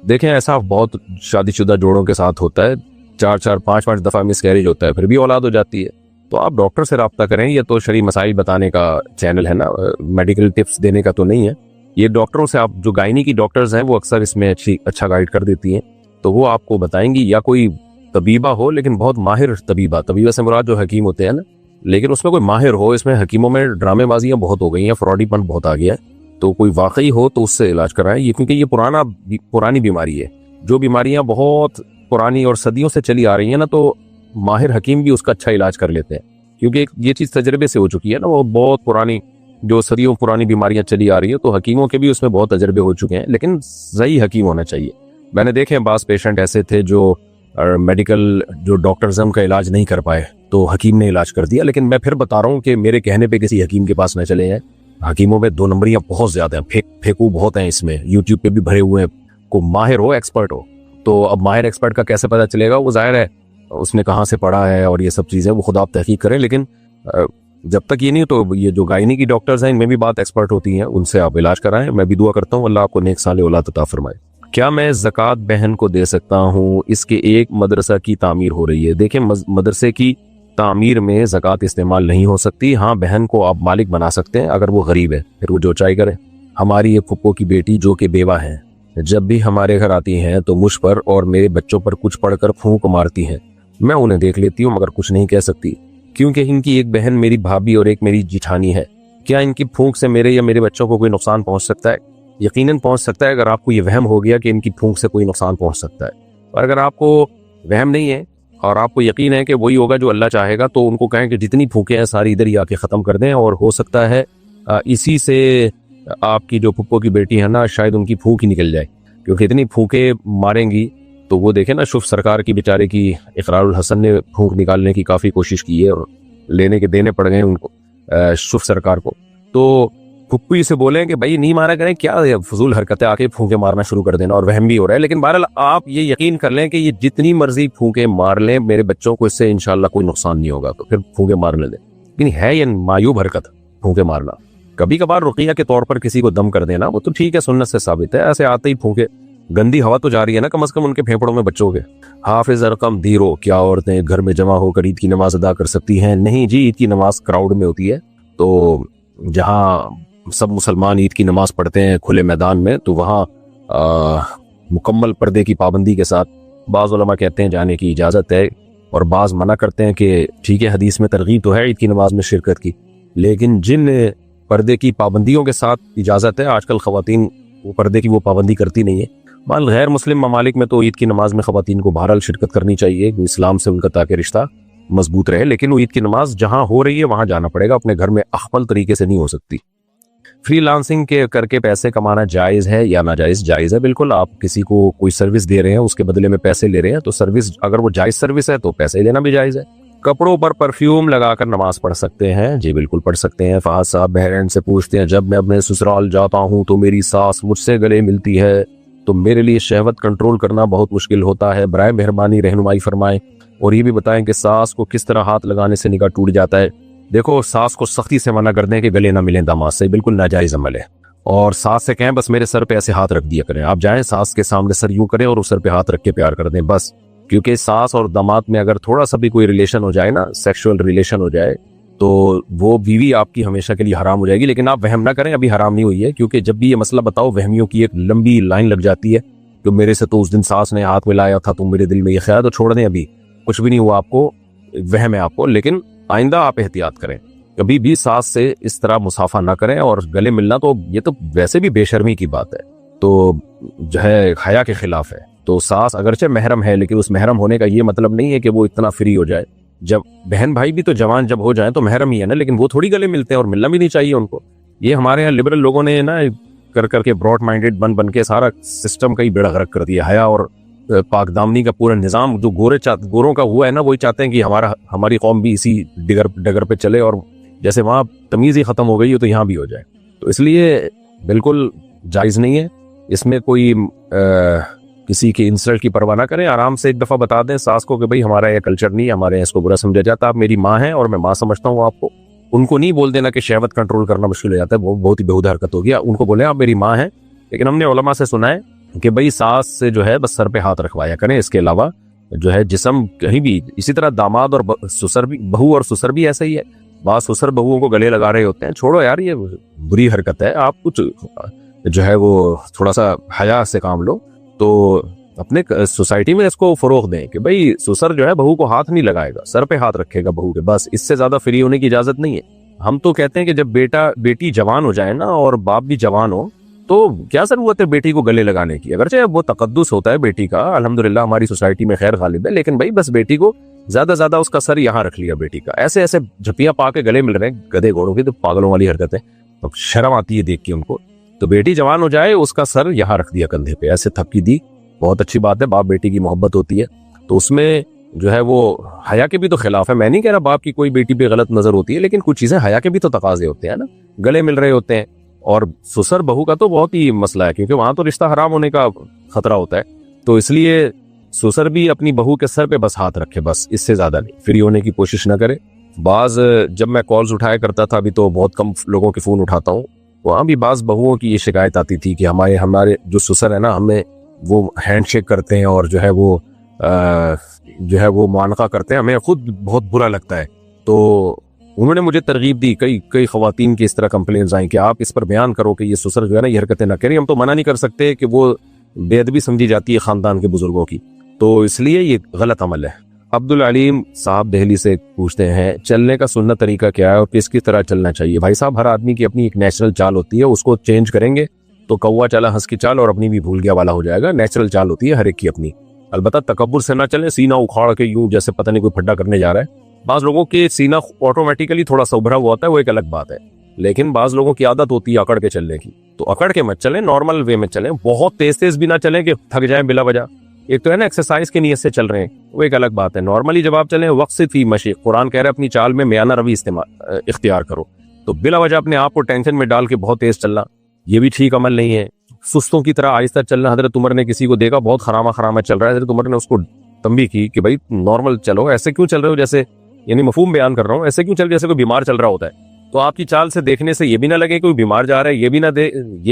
دیکھیں ایسا بہت شادی شدہ جوڑوں کے ساتھ ہوتا ہے، 4 5 دفعہ مس کیریج ہوتا ہے، پھر بھی اولاد ہو جاتی ہے۔ تو آپ ڈاکٹر سے رابطہ کریں، یہ تو شرعی مسائل بتانے کا چینل ہے نا، میڈیکل ٹپس دینے کا تو نہیں ہے۔ یہ ڈاکٹروں سے، آپ جو گائنی کی ڈاکٹرز ہیں وہ اکثر اس میں اچھا گائیڈ کر دیتی ہیں، تو وہ آپ کو بتائیں گی، یا کوئی طبیبہ ہو لیکن بہت ماہر طبیبہ سے مراد جو حکیم ہوتے ہیں نا، لیکن اس میں کوئی ماہر ہو۔ اس میں حکیموں میں ڈرامے بازیاں بہت ہو گئی ہیں، فراڈی پن بہت آ گیا ہے، تو کوئی واقعی ہو تو اس سے علاج کرائیں، یہ کیونکہ یہ پرانی بیماری ہے۔ جو بیماریاں بہت پرانی اور صدیوں سے چلی آ رہی ہیں نا، تو ماہر حکیم بھی اس کا اچھا علاج کر لیتے ہیں، کیونکہ یہ چیز تجربے سے ہو چکی ہے نا، وہ بہت پرانی جو صدیوں پرانی بیماریاں چلی آ رہی ہیں، تو حکیموں کے بھی اس میں بہت تجربے ہو چکے ہیں، لیکن صحیح حکیم ہونا چاہیے۔ میں نے دیکھے بعض پیشنٹ ایسے تھے جو میڈیکل جو ڈاکٹرزم کا علاج نہیں کر پائے تو حکیم نے علاج کر دیا، لیکن میں پھر بتا رہا ہوں کہ میرے کہنے پہ کسی حکیم کے پاس نہ چلے ہیں۔ حکیموں میں 2 نمبریاں بہت زیادہ ہیں، پھیکو بہت ہیں، اس میں یوٹیوب پہ بھی بھرے ہوئے ہیں، کو ماہر ہو، ایکسپرٹ ہو۔ تو اب ماہر ایکسپرٹ کا کیسے پتہ چلے گا؟ وہ ظاہر ہے اس نے کہاں سے پڑھا ہے اور یہ سب چیزیں، وہ خود آپ تحقیق کریں، لیکن جب تک یہ نہیں تو یہ جو گائنی کی ڈاکٹرز ہیں ان میں بھی بات ایکسپرٹ ہوتی ہیں، ان سے آپ علاج کرائیں۔ میں بھی دعا کرتا ہوں اللہ آپ کو نیک صالح اولاد عطا فرمائے۔ کیا میں زکوٰۃ بہن کو دے سکتا ہوں؟ اس کے ایک مدرسہ کی تعمیر ہو رہی ہے۔ دیکھیں مدرسے کی تعمیر میں زکوٰۃ استعمال نہیں ہو سکتی، ہاں بہن کو آپ مالک بنا سکتے ہیں اگر وہ غریب ہے، پھر وہ جو چاہے کرے۔ ہماری ایک پھپھو کی بیٹی جو کہ بیوہ ہے، جب بھی ہمارے گھر آتی ہیں تو مجھ پر اور میرے بچوں پر کچھ پڑھ کر پھونک مارتی ہیں۔ میں انہیں دیکھ لیتی ہوں مگر کچھ نہیں کہہ سکتی، کیونکہ ان کی ایک بہن میری بھابھی اور ایک میری جیٹھانی ہے۔ کیا ان کی پھونک سے میرے یا میرے بچوں کو کوئی نقصان پہنچ سکتا ہے؟ یقیناً پہنچ سکتا ہے، اگر آپ کو یہ وہم ہو گیا کہ ان کی پھونک سے کوئی نقصان پہنچ سکتا ہے۔ اور اگر آپ کو وہم نہیں ہے اور آپ کو یقین ہے کہ وہی ہوگا جو اللہ چاہے گا، تو ان کو کہیں کہ جتنی پھونکیں ہیں ساری ادھر ہی آ کے ختم کر دیں، اور ہو سکتا ہے اسی سے آپ کی جو پھپھو کی بیٹی ہے نا، شاید ان کی پھونک ہی نکل جائے، کیونکہ اتنی پھونکیں ماریں گی تو وہ دیکھیں نا، شف سرکار کی بیچارے کی اقرار الحسن نے پھونک نکالنے کی کافی کوشش کی ہے اور لینے کے دینے پڑ گئے ان کو، شف سرکار کو۔ تو پھپھی سے بولیں کہ بھائی نہیں مارا کریں، کیا فضول حرکتیں آ کے پھونکیں مارنا شروع کر دینا، اور وہم بھی ہو رہا ہے۔ لیکن بہرحال آپ یہ یقین کر لیں کہ یہ جتنی مرضی پھونکیں مار لیں، میرے بچوں کو اس سے انشاءاللہ کوئی نقصان نہیں ہوگا، تو پھر پھونکیں مارنے دیں۔ لیکن ہے یہ معیوب حرکت پھونکیں مارنا۔ کبھی کبھار رقیہ کے طور پر کسی کو دم کر دینا وہ تو ٹھیک ہے، سنت سے ثابت ہے، ایسے آتے ہی پھونکے، گندی ہوا تو جا رہی ہے نا کم از کم ان کے پھیپڑوں میں بچوں کے۔ حافظ ارقم دیرو، کیا عورتیں گھر میں جمع ہو کر عید کی نماز ادا کر سکتی ہیں؟ نہیں جی، عید کی نماز کراؤڈ میں ہوتی ہے، تو جہاں سب مسلمان عید کی نماز پڑھتے ہیں کھلے میدان میں، تو وہاں مکمل پردے کی پابندی کے ساتھ بعض علماء کہتے ہیں جانے کی اجازت ہے، اور بعض منع کرتے ہیں کہ ٹھیک ہے حدیث میں ترغیب تو ہے عید کی نماز میں شرکت کی، لیکن جن پردے کی پابندیوں کے ساتھ اجازت ہے. آج کل خواتین وہ پردے کی وہ پابندی کرتی نہیں ہے. مان غیر مسلم ممالک میں تو عید کی نماز میں خواتین کو بہرحال شرکت کرنی چاہیے اسلام سے ان کا تاکہ رشتہ مضبوط رہے, لیکن وہ عید کی نماز جہاں ہو رہی ہے وہاں جانا پڑے گا, اپنے گھر میں اخمل طریقے سے نہیں ہو سکتی. فری لانسنگ کے کر کے پیسے کمانا جائز ہے یا ناجائز؟ جائز ہے بالکل. آپ کسی کو کوئی سروس دے رہے ہیں, اس کے بدلے میں پیسے لے رہے ہیں, تو سروس اگر وہ جائز سروس ہے تو پیسے لینا بھی جائز ہے. کپڑوں پر پرفیوم لگا کر نماز پڑھ سکتے ہیں؟ جی بالکل پڑھ سکتے ہیں. فہد صاحب بحرین سے پوچھتے ہیں, جب میں اپنے سسرال جاتا ہوں تو میری ساس مجھ سے گلے ملتی ہے تو میرے لیے شہوت کنٹرول کرنا بہت مشکل ہوتا ہے, برائے مہربانی رہنمائی فرمائیں, اور یہ بھی بتائیں کہ ساس کو کس طرح ہاتھ لگانے سے نکاح ٹوٹ جاتا ہے. دیکھو, ساس کو سختی سے منع کر دیں کہ گلے نہ ملیں داماد سے, بالکل ناجائز عمل ہے. اور ساس سے کہیں بس میرے سر پہ ایسے ہاتھ رکھ دیا کریں, آپ جائیں ساس کے سامنے سر یوں کریں اور اس سر پہ ہاتھ رکھ کے پیار کر دیں بس. کیونکہ ساس اور داماد میں اگر تھوڑا سا بھی کوئی ریلیشن ہو جائے نا, سیکشول ریلیشن ہو جائے, تو وہ بیوی آپ کی ہمیشہ کے لیے حرام ہو جائے گی. لیکن آپ وہم نہ کریں, ابھی حرام نہیں ہوئی ہے, کیونکہ جب بھی یہ مسئلہ بتاؤ وہمیوں کی ایک لمبی لائن لگ جاتی ہے کہ میرے سے تو اس دن ساس نے ہاتھ ملایا تھا تو میرے دل میں یہ خیال, تو چھوڑ دیں, ابھی کچھ بھی نہیں ہوا آپ کو, وہم ہے آپ کو. لیکن آئندہ آپ احتیاط کریں, کبھی بھی ساس سے اس طرح مصافحہ نہ کریں. اور گلے ملنا تو یہ تو ویسے بھی بے شرمی کی بات ہے, تو جو ہے حیا کے خلاف ہے. تو ساس اگرچہ محرم ہے, لیکن اس محرم ہونے کا یہ مطلب نہیں ہے کہ وہ اتنا فری ہو جائے. جب بہن بھائی بھی تو جوان جب ہو جائیں تو محرم ہی ہے نا, لیکن وہ تھوڑی گلے ملتے ہیں, اور ملنا بھی نہیں چاہیے ان کو. یہ ہمارے یہاں لبرل لوگوں نے نا کر کے براڈ مائنڈیڈ بن کے سارا سسٹم کا ہی بیڑا غرق کر دیا. حیا اور پاک دامنی کا پورا نظام جو گوروں کا ہوا ہے نا, وہی چاہتے ہیں کہ ہماری قوم بھی اسی ڈگر پہ چلے, اور جیسے وہاں تمیز ہی ختم ہو گئی ہے تو یہاں بھی ہو جائے. تو اس لیے بالکل جائز نہیں ہے. اس میں کوئی کسی کی انسلٹ کی پرواہ نہ کریں, آرام سے ایک دفعہ بتا دیں ساس کو کہ بھائی ہمارا یہ کلچر نہیں ہے, ہمارے یہاں اس کو برا سمجھا جاتا ہے, آپ میری ماں ہیں اور میں ماں سمجھتا ہوں آپ کو. ان کو نہیں بول دینا کہ شہوت کنٹرول کرنا مشکل ہو جاتا ہے, وہ بہت ہی بےہودہ حرکت ہو گیا. ان کو بولیں آپ میری ماں ہیں, لیکن ہم نے علماء سے سنا ہے کہ بھائی ساس سے جو ہے بس سر پہ ہاتھ رکھوایا کریں, اس کے علاوہ جو ہے جسم کہیں بھی. اسی طرح داماد اور سسر بھی, بہو اور سسر بھی ایسا ہی ہے. بعض سسر بہوؤں کو گلے لگا رہے ہوتے ہیں, چھوڑو یار یہ بری حرکت ہے. آپ کچھ جو ہے وہ تھوڑا سا حیا سے کام لو, تو اپنے سوسائٹی میں اس کو فروغ دیں کہ بھائی سسر جو ہے بہو کو ہاتھ نہیں لگائے گا, سر پہ ہاتھ رکھے گا بہو کے, بس اس سے زیادہ فری ہونے کی اجازت نہیں ہے. ہم تو کہتے ہیں کہ جب بیٹی جوان ہو جائے نا اور باپ بھی جوان ہو تو کیا ضرورت ہے بیٹی کو گلے لگانے کی. اگرچہ وہ تقدس ہوتا ہے بیٹی کا, الحمدللہ ہماری سوسائٹی میں خیر غالب ہے, لیکن بھائی بس بیٹی کو زیادہ زیادہ اس کا سر یہاں رکھ لیا بیٹی کا. ایسے جھپیاں پا کے گلے مل رہے ہیں گدھے گھوڑوں کی, تو پاگلوں والی حرکت ہے, شرم آتی ہے دیکھ کے ان کو. تو بیٹی جوان ہو جائے, اس کا سر یہاں رکھ دیا کندھے پہ, ایسے تھپکی دی, بہت اچھی بات ہے. باپ بیٹی کی محبت ہوتی ہے, تو اس میں جو ہے وہ حیا کے بھی تو خلاف ہے. میں نہیں کہہ رہا باپ کی کوئی بیٹی پہ غلط نظر ہوتی ہے, لیکن کچھ چیزیں حیا کے بھی تو تقاضے ہوتے ہیں نا. گلے مل رہے ہوتے ہیں, اور سسر بہو کا تو بہت ہی مسئلہ ہے, کیونکہ وہاں تو رشتہ حرام ہونے کا خطرہ ہوتا ہے. تو اس لیے سسر بھی اپنی بہو کے سر پہ بس ہاتھ رکھے, بس اس سے زیادہ نہیں, فری ہونے کی کوشش نہ کرے. بعض جب میں کالز اٹھایا کرتا تھا, ابھی تو بہت کم لوگوں کے فون اٹھاتا ہوں, وہاں بھی بعض بہوؤں کی یہ شکایت آتی تھی کہ ہمارے جو سسر ہے نا, ہمیں وہ ہینڈ شیک کرتے ہیں اور جو ہے وہ معانقہ کرتے ہیں, ہمیں خود بہت برا لگتا ہے. تو انہوں نے مجھے ترغیب دی, کئی خواتین کی اس طرح کمپلینز آئیں کہ آپ اس پر بیان کرو کہ یہ سسر جو ہے نا یہ حرکتیں نہ کریں. ہم تو منع نہیں کر سکتے کہ وہ بے ادبی سمجھی جاتی ہے خاندان کے بزرگوں کی, تو اس لیے یہ غلط عمل ہے. عبدالعلیم صاحب دہلی سے پوچھتے ہیں, چلنے کا سنت طریقہ کیا ہے اور کس کی طرح چلنا چاہیے؟ بھائی صاحب, ہر آدمی کی اپنی ایک نیچرل چال ہوتی ہے, اس کو چینج کریں گے تو کوا چلا ہنس کی چال اور اپنی بھی بھول گیا والا ہو جائے گا. نیچرل چال ہوتی ہے ہر ایک کی اپنی. البتہ تکبر سے نہ چلیں, سینہ اکھاڑ کے یوں جیسے پتہ نہیں کوئی پھڈا کرنے جا رہا ہے. بعض لوگوں کے سینہ آٹومیٹیکلی تھوڑا سا ابھرا ہوا ہوتا ہے, وہ ایک الگ بات ہے, لیکن بعض لوگوں کی عادت ہوتی ہے اکڑ کے چلنے کی. تو اکڑ کے مت چلیں, نارمل وے میں چلیں, بہت تیز بھی نہ چلیں کہ تھک جائیں بلا وجہ. ایک تو ہے نا ایکسرسائز کی نیت سے چل رہے ہیں, وہ ایک الگ بات ہے. نارملی جب آپ چلیں وقت سے فی مشی, قرآن کہہ رہے ہیں اپنی چال میں میانہ روی اختیار کرو. تو بلا وجہ اپنے آپ کو ٹینشن میں ڈال کے بہت تیز چلنا, یہ بھی ٹھیک عمل نہیں ہے. سستوں کی طرح آہستہ چلنا, حضرت عمر نے کسی کو دیکھا بہت خرامہ چل رہا ہے, حضرت عمر نے اس کو تنبیہ کی کہ بھائی نارمل چلو, ایسے کیوں چل رہے ہو, جیسے یعنی مفہوم بیان کر رہا ہوں, ایسے کیوں چل جیسے کوئی بیمار چل رہا ہوتا ہے. تو آپ کی چال سے دیکھنے سے یہ بھی نہ لگے کوئی بیمار جا رہا ہے, یہ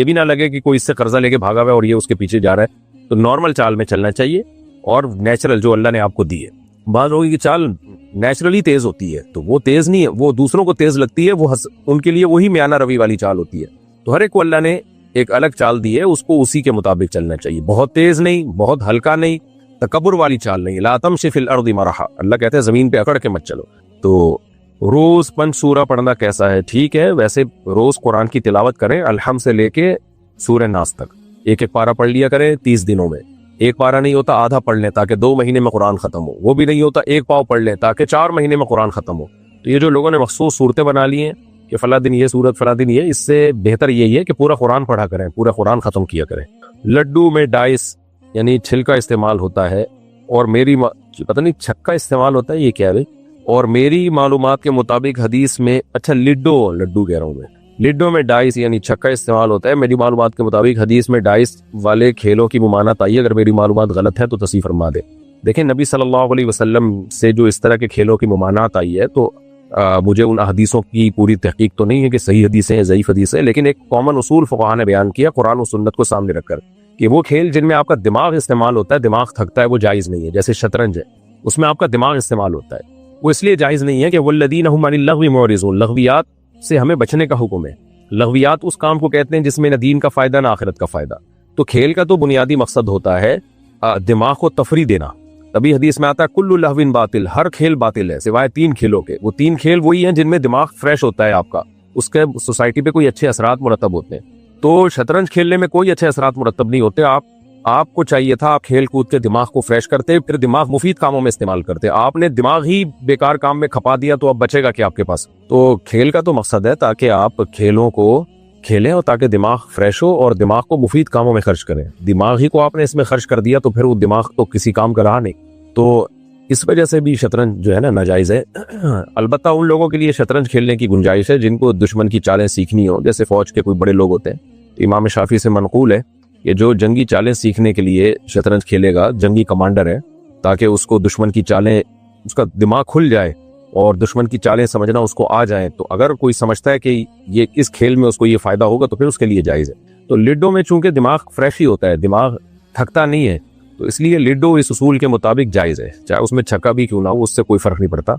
بھی نہ لگے کہ کوئی اس سے قرضہ لے کے بھاگا ہوا ہے اور یہ اس کے پیچھے جا رہا ہے. تو نارمل چال میں چلنا چاہیے اور نیچرل جو اللہ نے آپ کو دی ہے. بعض لوگوں کی چال نیچرلی تیز ہوتی ہے, تو وہ تیز نہیں ہے, وہ دوسروں کو تیز لگتی ہے, وہ ان کے لیے وہی میانہ روی والی چال ہوتی ہے. تو ہر ایک کو اللہ نے ایک الگ چال دی ہے, اس کو اسی کے مطابق چلنا چاہیے. بہت تیز نہیں, بہت ہلکا نہیں, تکبر والی چال نہیں. لا تمشی فی الارض مرحا, اللہ کہتے ہیں زمین پہ اکڑ کے مت چلو. تو روز 5 سورہ پڑھنا کیسا ہے؟ ٹھیک ہے، ویسے روز قرآن کی تلاوت کریں الحمد سے لے کے سورہ ناس تک، ایک ایک پارہ پڑھ لیا کریں 30 دنوں میں. ایک پارہ نہیں ہوتا آدھا پڑھ لیں تاکہ 2 مہینے میں قرآن ختم ہو. وہ بھی نہیں ہوتا ایک پاؤ پڑھ لیں تاکہ 4 مہینے میں قرآن ختم ہو. تو یہ جو لوگوں نے مخصوص صورتیں بنا لی ہیں کہ فلاں دن یہ صورت فلاں دن یہ، اس سے بہتر یہی ہے کہ پورا قرآن پڑھا کریں، پورا قرآن ختم کیا کریں. لڈو میں ڈائس یعنی چھلکا استعمال ہوتا ہے، اور میری پتہ نہیں چھکا استعمال ہوتا ہے، یہ کیا ہے؟ اور میری معلومات کے مطابق حدیث میں، اچھا لڈو کہہ رہا ہوں میں، لڈو میں ڈائس یعنی چھکا استعمال ہوتا ہے. میری معلومات کے مطابق حدیث میں ڈائس والے کھیلوں کی ممانعت آئی ہے. اگر میری معلومات غلط ہے تو تصحیح فرما دے. دیکھیں نبی صلی اللہ علیہ وسلم سے جو اس طرح کے کھیلوں کی ممانعت آئی ہے تو مجھے ان حدیثوں کی پوری تحقیق تو نہیں ہے کہ صحیح حدیثیں ہیں ضعیف حدیثیں، لیکن ایک کامن اصول فقہا نے بیان کیا قرآن و سنت کو سامنے رکھ کر کہ وہ کھیل جن میں آپ کا دماغ استعمال ہوتا ہے، دماغ تھکتا ہے، وہ جائز نہیں ہے. جیسے شطرنج ہے، اس میں آپ کا دماغ استعمال ہوتا ہے، وہ اس لیے جائز نہیں ہے کہ والذین هم عن اللغو معرضون، لغویات سے ہمیں بچنے کا حکم ہے. لغویات اس کام کو کہتے ہیں جس میں نہ دین کا فائدہ نہ آخرت کا فائدہ. تو کھیل کا تو بنیادی مقصد ہوتا ہے دماغ کو تفریح دینا. تبھی حدیث میں آتا ہے کل لہو باطل، ہر کھیل باطل ہے سوائے 3 کھیلوں کے. وہ 3 کھیل وہی ہیں جن میں دماغ فریش ہوتا ہے آپ کا، اس کے سوسائٹی پہ کوئی اچھے اثرات مرتب ہوتے ہیں. تو شطرنج کھیلنے میں کوئی اچھے اثرات مرتب نہیں ہوتے. آپ کو چاہیے تھا آپ کھیل کود کے دماغ کو فریش کرتے، پھر دماغ مفید کاموں میں استعمال کرتے. آپ نے دماغ ہی بیکار کام میں کھپا دیا تو اب بچے گا کیا آپ کے پاس؟ تو کھیل کا تو مقصد ہے تاکہ آپ کھیلوں کو کھیلیں اور تاکہ دماغ فریش ہو اور دماغ کو مفید کاموں میں خرچ کریں. دماغ ہی کو آپ نے اس میں خرچ کر دیا تو پھر وہ دماغ تو کسی کام کا رہا نہیں. تو اس وجہ سے بھی شطرنج جو ہے نا ناجائز ہے. البتہ ان لوگوں کے لیے شطرنج کھیلنے کی گنجائش ہے جن کو دشمن کی چالیں سیکھنی ہو، جیسے فوج کے کوئی بڑے لوگ ہوتے ہیں. امام شافعی سے منقول ہے کہ جو جنگی چالیں سیکھنے کے لیے شطرنج کھیلے گا، جنگی کمانڈر ہے، تاکہ اس کو دشمن کی چالیں، اس کا دماغ کھل جائے اور دشمن کی چالیں سمجھنا اس کو آ جائیں. تو اگر کوئی سمجھتا ہے کہ یہ اس کھیل میں اس کو یہ فائدہ ہوگا تو پھر اس کے لیے جائز ہے. تو لڈو میں چونکہ دماغ فریش ہی ہوتا ہے، دماغ تھکتا نہیں ہے، تو اس لیے لڈو اس اصول کے مطابق جائز ہے، چاہے اس میں چھکا بھی کیوں نہ ہو، اس سے کوئی فرق نہیں پڑتا.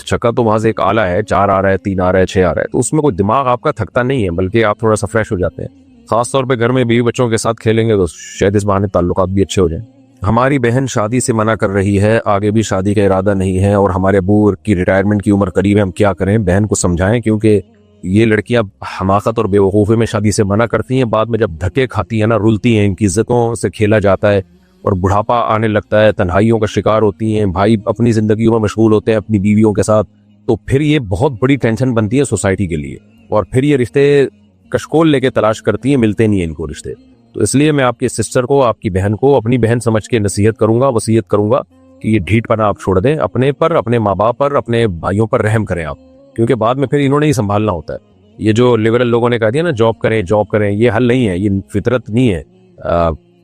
چھکا تو وہاں سے ایک آلہ ہے، 4 آ رہا ہے، 3 آ رہا ہے، 6 آ رہا ہے، تو اس میں کوئی دماغ آپ کا تھکتا نہیں ہے، بلکہ آپ تھوڑا سا فریش ہو جاتے ہیں. خاص طور پہ گھر میں بیوی بچوں کے ساتھ کھیلیں گے تو شاید اس بہانے تعلقات بھی اچھے ہو جائیں. ہماری بہن شادی سے منع کر رہی ہے، آگے بھی شادی کا ارادہ نہیں ہے، اور ہمارے ابو کی ریٹائرمنٹ کی عمر قریب ہے، ہم کیا کریں؟ بہن کو سمجھائیں، کیونکہ یہ لڑکیاں حماقت اور بے وقوفی میں شادی سے منع کرتی ہیں، بعد میں جب دھکے کھاتی ہیں نا، رلتی ہیں، ان کی عزتوں سے کھیلا جاتا ہے اور بڑھاپا آنے لگتا ہے، تنہائیوں کا شکار ہوتی ہیں، بھائی اپنی زندگیوں میں مشغول ہوتے ہیں اپنی بیویوں کے ساتھ، تو پھر یہ بہت بڑی ٹینشن بنتی ہے سوسائٹی کے لیے، اور پھر یہ رشتے کشکول لے کے تلاش کرتی ہیں، ملتے نہیں ہیں ان کو رشتے. تو اس لیے میں آپ کی سسٹر کو، آپ کی بہن کو اپنی بہن سمجھ کے نصیحت کروں گا، وصیت کروں گا کہ یہ ڈھیٹ پنا آپ چھوڑ دیں، اپنے پر، اپنے ماں باپ پر، اپنے بھائیوں پر رحم کریں آپ، کیونکہ بعد میں پھر انہوں نے ہی سنبھالنا ہوتا ہے. یہ جو لبرل لوگوں نے کہا دیا نا جاب کریں، یہ حل نہیں ہے، یہ فطرت نہیں ہے.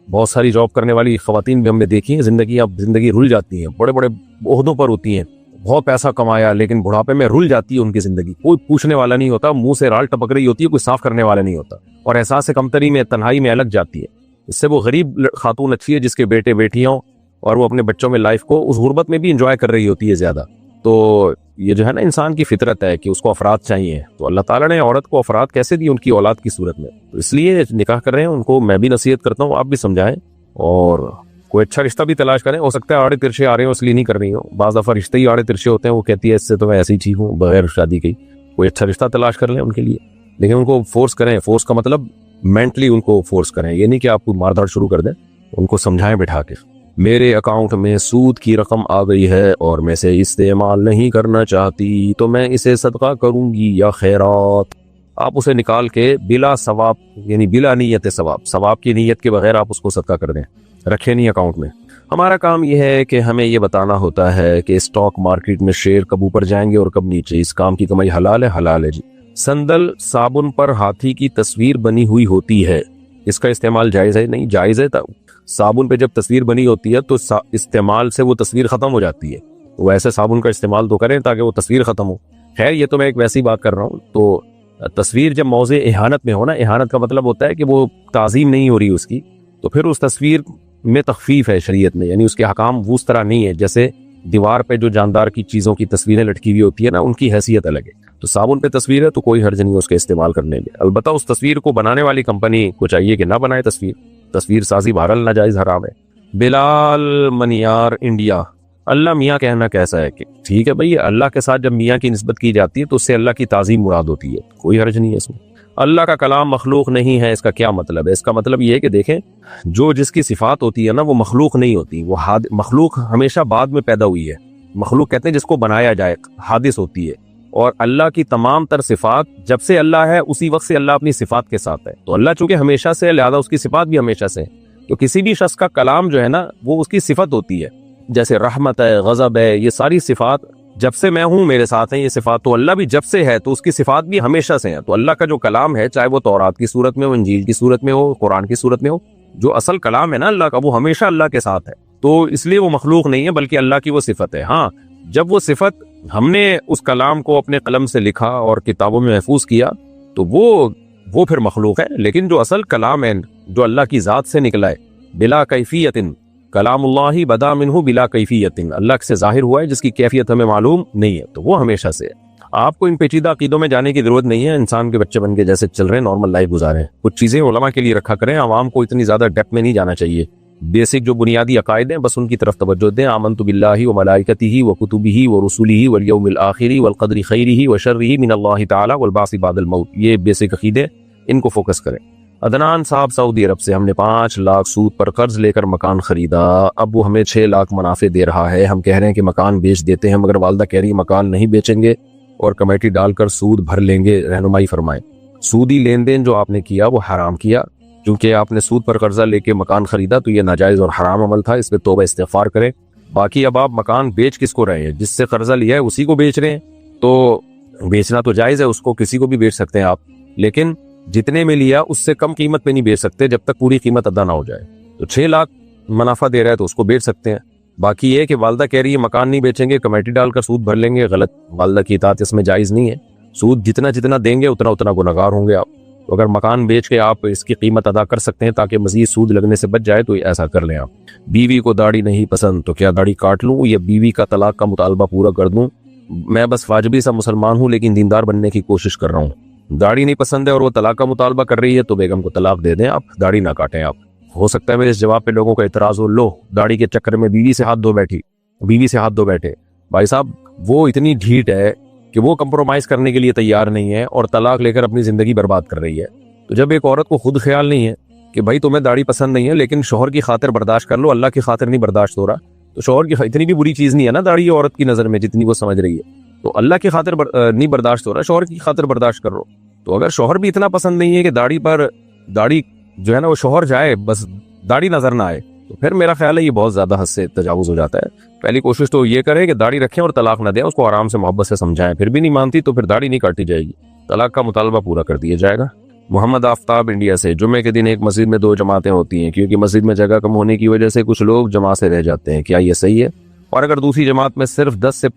بہت ساری جاب کرنے والی خواتین بھی ہم نے دیکھی ہیں، زندگی رل جاتی ہیں، بڑے بڑے عہدوں پر ہوتی ہیں، بہت پیسہ کمایا لیکن بڑھاپے میں رل جاتی ہے ان کی زندگی. کوئی پوچھنے والا نہیں ہوتا، منہ سے رال ٹپک رہی ہوتی ہے، کوئی صاف کرنے والا نہیں ہوتا، اور احساس کمتری میں، تنہائی میں الگ جاتی ہے. اس سے وہ غریب خاتون اچھی ہے جس کے بیٹے بیٹیاں ہوں اور وہ اپنے بچوں میں لائف کو اس غربت میں بھی انجوائے کر رہی ہوتی ہے زیادہ. تو یہ جو ہے نا انسان کی فطرت ہے کہ اس کو افراد چاہیے. تو اللہ تعالیٰ نے عورت کو افراد کیسے دی؟ ان کی اولاد کی صورت میں. تو اس لیے نکاح کر رہے ہیں، ان کو میں بھی نصیحت کرتا ہوں، آپ بھی سمجھائیں، اور کوئی اچھا رشتہ بھی تلاش کریں. ہو سکتا ہے آڑے ترچے آ رہے ہیں اس لیے نہیں کر رہی ہوں، بعض دفعہ رشتے ہی آڑے ترچے ہوتے ہیں، وہ کہتی ہے اس سے تو میں ایسے ہی ٹھیک ہوں بغیر شادی کی. کوئی اچھا رشتہ تلاش کر لیں ان کے لیے، لیکن ان کو فورس کریں. فورس کا مطلب مینٹلی ان کو فورس کریں، یہ نہیں کہ آپ کو مار دھاڑ شروع کر دیں. ان کو سمجھائیں بٹھا کے. میرے اکاؤنٹ میں سود کی رقم آ گئی ہے اور میں اسے استعمال نہیں کرنا چاہتی، تو میں اسے صدقہ کروں گی یا خیرات؟ آپ اسے نکال کے بلا ثواب، یعنی بلا نیت ثواب کی نیت کے بغیر آپ اس کو صدقہ کر دیں، رکھے نہیں اکاؤنٹ میں. ہمارا کام یہ ہے کہ ہمیں یہ بتانا ہوتا ہے کہ اسٹاک مارکیٹ میں شیئر کب اوپر جائیں گے اور کب نیچے. اس کام کی کمائی حلال ہے جی. سندل صابن پر ہاتھی کی تصویر بنی ہوئی ہوتی ہے، اس کا استعمال جائز ہے؟ نہیں جائز ہے. صابن پہ جب تصویر بنی ہوتی ہے تو استعمال سے وہ تصویر ختم ہو جاتی ہے، ویسے صابن کا استعمال تو کریں تاکہ وہ تصویر ختم ہو. خیر یہ تو میں ایک ویسی بات کر رہا ہوں. تو تصویر جب موضع اہانت میں ہونا، اہانت کا مطلب ہوتا ہے کہ وہ تعظیم نہیں ہو رہی اس کی، تو پھر اس تصویر میں تخفیف ہے شریعت میں، یعنی اس کے حکام وہ اس طرح نہیں ہے جیسے دیوار پہ جو جاندار کی چیزوں کی تصویریں لٹکی ہوئی ہوتی ہے نا، ان کی حیثیت الگ ہے. تو صابن پہ تصویر ہے تو کوئی حرج نہیں اس کے استعمال کرنے میں. البتہ اس تصویر کو بنانے والی کمپنی کو چاہیے کہ نہ بنائے تصویر سازی بہرحال ناجائز حرام ہے. بلال منیار انڈیا، اللہ میاں کہنا کیسا ہے کہ ٹھیک ہے بھائی، اللہ کے ساتھ جب میاں کی نسبت کی جاتی ہے تو اس سے اللہ کی تعظیم مراد ہوتی ہے، کوئی حرج نہیں ہے اس میں۔ اللہ کا کلام مخلوق نہیں ہے، اس کا کیا مطلب ہے؟ اس کا مطلب یہ ہے کہ دیکھیں، جو جس کی صفات ہوتی ہے نا وہ مخلوق نہیں ہوتی، وہ مخلوق ہمیشہ بعد میں پیدا ہوئی ہے۔ مخلوق کہتے ہیں جس کو بنایا جائے، حادث ہوتی ہے، اور اللہ کی تمام تر صفات جب سے اللہ ہے اسی وقت سے اللہ اپنی صفات کے ساتھ ہے۔ تو اللہ چونکہ ہمیشہ سے ہے لہذا اس کی صفات بھی ہمیشہ سے ہے۔ تو کسی بھی شخص کا کلام جو ہے نا وہ اس کی صفت ہوتی ہے، جیسے رحمت ہے، غضب ہے، یہ ساری صفات جب سے میں ہوں میرے ساتھ ہیں یہ صفات۔ تو اللہ بھی جب سے ہے تو اس کی صفات بھی ہمیشہ سے ہیں۔ تو اللہ کا جو کلام ہے، چاہے وہ تورات کی صورت میں ہو، انجیل کی صورت میں ہو، قرآن کی صورت میں ہو، جو اصل کلام ہے نا اللہ کا، وہ ہمیشہ اللہ کے ساتھ ہے۔ تو اس لیے وہ مخلوق نہیں ہے بلکہ اللہ کی وہ صفت ہے۔ ہاں، جب وہ صفت ہم نے اس کلام کو اپنے قلم سے لکھا اور کتابوں میں محفوظ کیا تو وہ پھر مخلوق ہے، لیکن جو اصل کلام ہے جو اللہ کی ذات سے نکلا ہے، بلا کیفیت، کلام اللہ بدا منہ بلا کیفیت، اللہ سے ظاہر ہوا ہے جس کی کیفیت ہمیں معلوم نہیں ہے، تو وہ ہمیشہ سے ہے۔ آپ کو ان پیچیدہ عقیدوں میں جانے کی ضرورت نہیں ہے، انسان کے بچے بن کے جیسے چل رہے ہیں نارمل لائف گزاریں۔ کچھ چیزیں علماء کے لیے رکھا کریں، عوام کو اتنی زیادہ ڈیپتھ میں نہیں جانا چاہیے۔ بیسک جو بنیادی عقائد ہیں بس ان کی طرف توجہ دیں۔ آمنت باللہ وملائکتہ وکتبہ ورسلہ والیوم الآخر والقدر خیرہ وشرہ من اللہ تعالی والبعث بعد الموت، یہ بیسک عقیدے، ان کو فوکس کریں۔ عدنان صاحب سعودی عرب سے، ہم نے 5 لاکھ سود پر قرض لے کر مکان خریدا، اب وہ ہمیں 6 لاکھ منافع دے رہا ہے، ہم کہہ رہے ہیں کہ مکان بیچ دیتے ہیں، مگر والدہ کہہ رہی ہے مکان نہیں بیچیں گے اور کمیٹی ڈال کر سود بھر لیں گے، رہنمائی فرمائیں۔ سودی لین دین جو آپ نے کیا وہ حرام کیا، کیونکہ آپ نے سود پر قرضہ لے کے مکان خریدا تو یہ ناجائز اور حرام عمل تھا، اس پہ توبہ استغفار کریں۔ باقی اب آپ مکان بیچ کس کو رہے ہیں؟ جس سے قرضہ لیا ہے اسی کو بیچ رہے ہیں، تو بیچنا تو جائز ہے، اس کو کسی کو بھی بیچ سکتے ہیں آپ، لیکن جتنے میں لیا اس سے کم قیمت پہ نہیں بیچ سکتے جب تک پوری قیمت ادا نہ ہو جائے۔ تو 6 لاکھ منافع دے رہا ہے تو اس کو بیچ سکتے ہیں۔ باقی یہ کہ والدہ کہہ رہی ہے مکان نہیں بیچیں گے، کمیٹی ڈال کر سود بھر لیں گے، غلط، والدہ کی اطاعت اس میں جائز نہیں ہے۔ سود جتنا جتنا دیں گے اتنا اتنا گنہگار ہوں گے آپ۔ تو اگر مکان بیچ کے آپ اس کی قیمت ادا کر سکتے ہیں تاکہ مزید سود لگنے سے بچ جائے تو ایسا کر لیں آپ۔ بیوی کو داڑھی نہیں پسند تو کیا داڑھی کاٹ لوں یا بیوی کا طلاق کا مطالبہ پورا کر دوں؟ میں بس واجبی سا مسلمان ہوں لیکن دیندار بننے کی کوشش کر رہا ہوں۔ داڑھی نہیں پسند ہے اور وہ طلاق کا مطالبہ کر رہی ہے تو بیگم کو طلاق دے دیں، آپ داڑھی نہ کاٹیں۔ آپ ہو سکتا ہے میرے اس جواب پہ لوگوں کا اعتراض ہو، لو داڑھی کے چکر میں بیوی سے ہاتھ دھو بیٹھے۔ بھائی صاحب وہ اتنی ڈھیٹ ہے کہ وہ کمپرومائز کرنے کے لیے تیار نہیں ہے اور طلاق لے کر اپنی زندگی برباد کر رہی ہے۔ تو جب ایک عورت کو خود خیال نہیں ہے کہ بھائی تمہیں داڑھی پسند نہیں ہے لیکن شوہر کی خاطر برداشت کر لو، اللہ کی خاطر نہیں برداشت ہو رہا، تو شوہر کی اتنی بھی بری چیز نہیں ہے نا داڑھی عورت کی نظر میں جتنی وہ سمجھ رہی ہے، تو اللہ کی خاطر نہیں برداشت ہو رہا، شوہر کی خاطر برداشت کر رہو۔ تو اگر شوہر بھی اتنا پسند نہیں ہے کہ داڑھی جو ہے نا وہ شوہر جائے بس داڑھی نظر نہ آئے، تو پھر میرا خیال ہے یہ بہت زیادہ حد سے تجاوز ہو جاتا ہے۔ پہلی کوشش تو یہ کرے کہ داڑھی رکھیں اور طلاق نہ دیں، اس کو آرام سے محبت سے سمجھائیں، پھر بھی نہیں مانتی تو پھر داڑھی نہیں کاٹی جائے گی، طلاق کا مطالبہ پورا کر دیا جائے گا۔ محمد آفتاب انڈیا سے، جمعے کے دن ایک مسجد میں 2 جماعتیں ہوتی ہیں کیونکہ مسجد میں جگہ کم ہونے کی وجہ سے کچھ لوگ جماعت سے رہ جاتے ہیں، کیا یہ صحیح ہے؟ اور اگر دوسری جماعت میں صرف 10 سے